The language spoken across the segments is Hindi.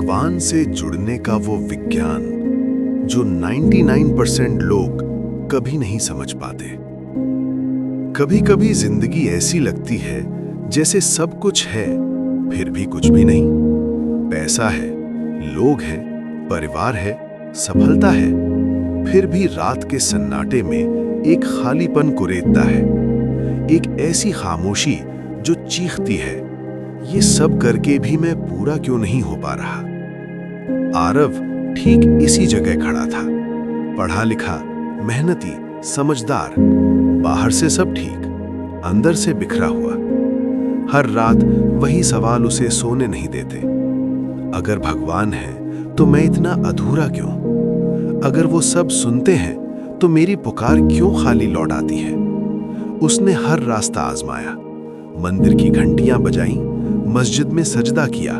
भगवान से जुड़ने का वो विज्ञान जो 99% लोग कभी नहीं समझ पाते। कभी कभी जिंदगी ऐसी लगती है जैसे सब कुछ है फिर भी कुछ भी नहीं। पैसा है, लोग हैं, परिवार है, सफलता है, फिर भी रात के सन्नाटे में एक खालीपन कुरेदता है, एक ऐसी खामोशी जो चीखती है, ये सब करके भी मैं पूरा क्यों नहीं हो पा रहा। आरव ठीक इसी जगह खड़ा था, पढ़ा लिखा, मेहनती, समझदार, बाहर से सब ठीक, अंदर से बिखरा हुआ। हर रात वही सवाल उसे सोने नहीं देते। अगर भगवान है तो मैं इतना अधूरा क्यों? अगर वो सब सुनते हैं तो मेरी पुकार क्यों खाली लौट आती है? उसने हर रास्ता आजमाया, मंदिर की घंटियां बजाईं, मस्जिद में सजदा किया,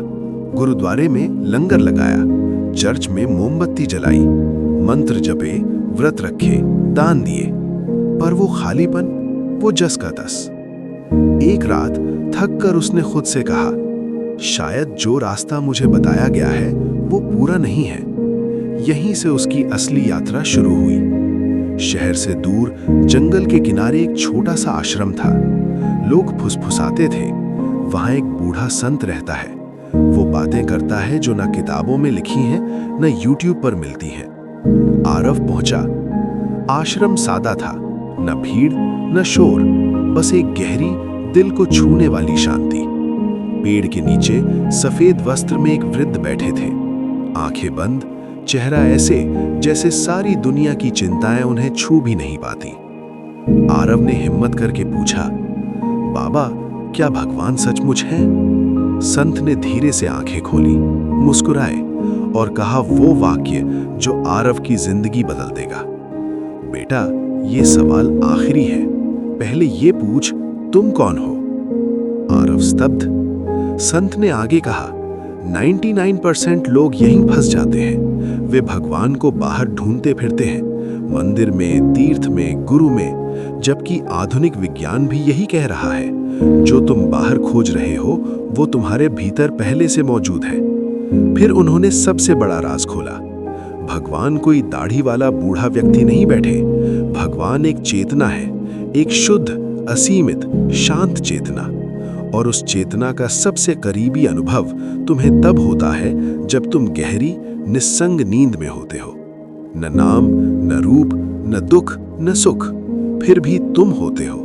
गुरुद्वारे में लंगर लगाया, चर्च में मोमबत्ती जलाई, मंत्र जपे, व्रत रखे, दान दिए, पर वो खालीपन, वो जस का तस। एक रात थक कर उसने खुद से कहा, शायद जो रास्ता मुझे बताया गया है वो पूरा नहीं है। यहीं से उसकी असली यात्रा शुरू हुई। शहर से दूर जंगल के किनारे एक छोटा सा आश्रम था। लोग फुसफुसाते थे, वहां एक बूढ़ा संत रहता है, वो बातें करता है जो न किताबों में लिखी हैं न यूट्यूब पर मिलती हैं। आरव पहुंचा। आश्रम सादा था, न भीड़ न शोर, बस एक गहरी, दिल को छूने वाली शांति। पेड़ के नीचे सफेद वस्त्र में एक वृद्ध बैठे थे, आंखें बंद, चेहरा ऐसे जैसे सारी दुनिया की चिंताएं उन्हें छू भी नहीं पाती। आरव ने हिम्मत करके पूछा, बाबा, क्या भगवान सचमुच है? संत ने धीरे से आंखें खोली, मुस्कुराए और कहा वो वाक्य जो आरव की जिंदगी बदल देगा। बेटा, ये सवाल आखिरी है, पहले ये पूछ, तुम कौन हो? आरव स्तब्ध। संत ने आगे कहा, 99% लोग यहीं फंस जाते हैं। वे भगवान को बाहर ढूंढते फिरते हैं, मंदिर में, तीर्थ में, गुरु में, जबकि आधुनिक विज्ञान भी यही कह रहा है, जो तुम बाहर खोज रहे हो वो तुम्हारे भीतर पहले से मौजूद है। फिर उन्होंने सबसे बड़ा राज खोला। भगवान कोई दाढ़ी वाला बूढ़ा व्यक्ति नहीं बैठे, भगवान एक चेतना है, एक शुद्ध, असीमित, शांत चेतना। और उस चेतना का सबसे करीबी अनुभव तुम्हें तब होता है जब तुम गहरी, निस्संग नींद में होते हो। न नाम, न रूप, न दुख, न सुख, फिर भी तुम होते हो।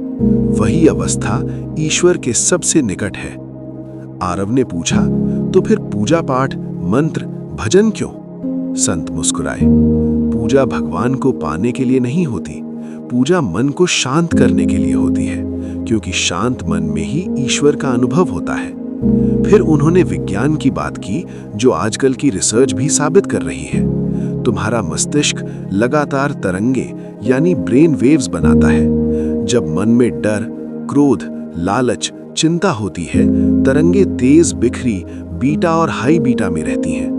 वही अवस्था ईश्वर के सबसे निकट है। आरव ने पूछा, तो फिर पूजा पाठ, मंत्र, भजन क्यों? संत मुस्कुराए। पूजा भगवान को पाने के लिए नहीं होती, पूजा मन को शांत करने के लिए होती है, क्योंकि शांत मन में ही ईश्वर का अनुभव होता है। फिर उन्होंने विज्ञान की बात की, जो आजकल की रिसर्च भी साबित कर रही है। तुम्हारा मस्तिष्क लगातार तरंगे यानी ब्रेन वेव्स बनाता है। जब मन में डर, क्रोध, लालच, चिंता होती है, तरंगे तेज, बिखरी, बीटा और हाई बीटा में रहती हैं।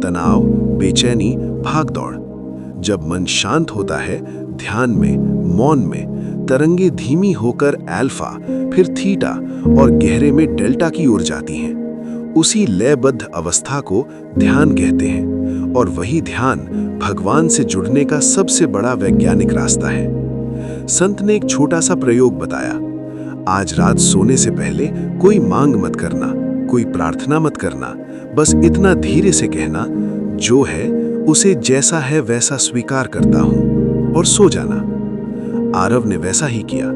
तनाव, बेचैनी, भागदौड़। जब मन शांत होता है, ध्यान में, मौन में, तरंगे धीमी होकर अल्फा, फिर थीटा और गहरे में डेल्टा की ओर जाती हैं। उसी लयबद्ध अवस्था को ध्यान कहते हैं, और वही ध्यान भगवान से जुड़ने का सबसे बड़ा वैज्ञानिक रास्ता है। संत ने एक छोटा सा प्रयोग बताया। आज रात सोने से पहले कोई मांग मत करना, कोई प्रार्थना मत करना, बस इतना धीरे से कहना, जो है उसे जैसा है वैसा स्वीकार करता हूं, और सो जाना। आरव ने वैसा ही किया।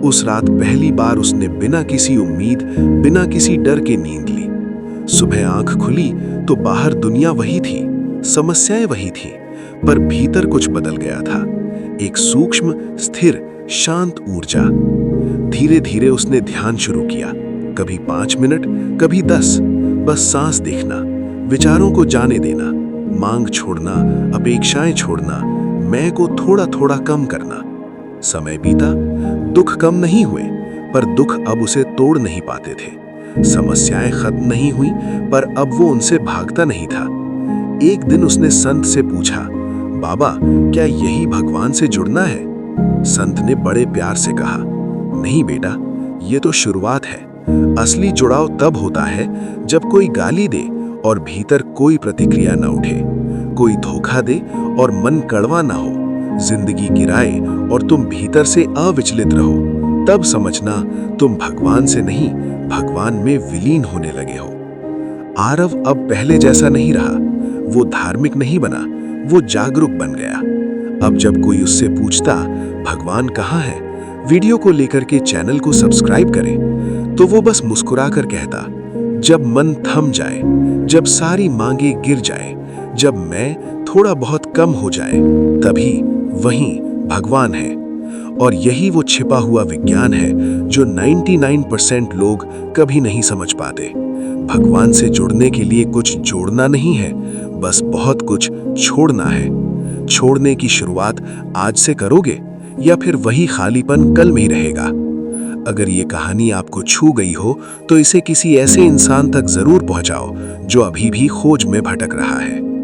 उस रात पहली बार उसने बिना किसी उम्मीद, बिना किसी डर के नींद ली। सुबह आंख खुली तो बाहर दुनिया वही थी, समस्याएं वही थी, पर भीतर कुछ बदल गया था। एक सूक्ष्म, स्थिर, शांत ऊर्जा। धीरे धीरे उसने ध्यान शुरू किया, कभी 5 मिनट, कभी 10, बस सांस देखना, विचारों को जाने देना, मांग छोड़ना, अपेक्षाएं छोड़ना, मैं को थोड़ा थोड़ा कम करना। समय बीता, दुख कम नहीं हुए, पर दुख अब उसे तोड़ नहीं पाते थे। समस्याएं खत्म नहीं हुई, पर अब वो उनसे भागता नहीं था। एक दिन उसने संत से पूछा, बाबा, क्या यही भगवान से जुड़ना है? संत ने बड़े प्यार से कहा, नहीं बेटा, ये तो शुरुआत है। असली जुड़ाव तब होता है जब कोई गाली दे और भीतर कोई प्रतिक्रिया न उठे, कोई धोखा दे और मन कड़वा ना हो, जिंदगी गिराए और तुम भीतर से अविचलित रहो, तब समझना तुम भगवान से नहीं, भगवान में विलीन होने लगे हो। आरव अब पहले जैसा नहीं रहा। वो धार्मिक नहीं बना, वो जागरूक बन गया। अब जब कोई उससे पूछता भगवान कहाँ है, वीडियो को लेकर के चैनल को सब्सक्राइब करें, तो वो बस मुस्कुराकर कहता, जब मन थम जाए, जब सारी मांगे गिर जाए, जब मैं थोड़ा बहुत कम हो जाए, तभी वहीं भगवान है। और यही वो छिपा हुआ विज्ञान है जो 99% लोग कभी नहीं समझ पाते। भगवान से जुड़ने के लिए कुछ जोड़ना नहीं है, बस बहुत कुछ छोड़ना है। छोड़ने की शुरुआत आज से करोगे या फिर वही खालीपन कल में ही रहेगा? अगर ये कहानी आपको छू गई हो तो इसे किसी ऐसे इंसान तक जरूर पहुंचाओ जो अभी भी खोज में भटक रहा है।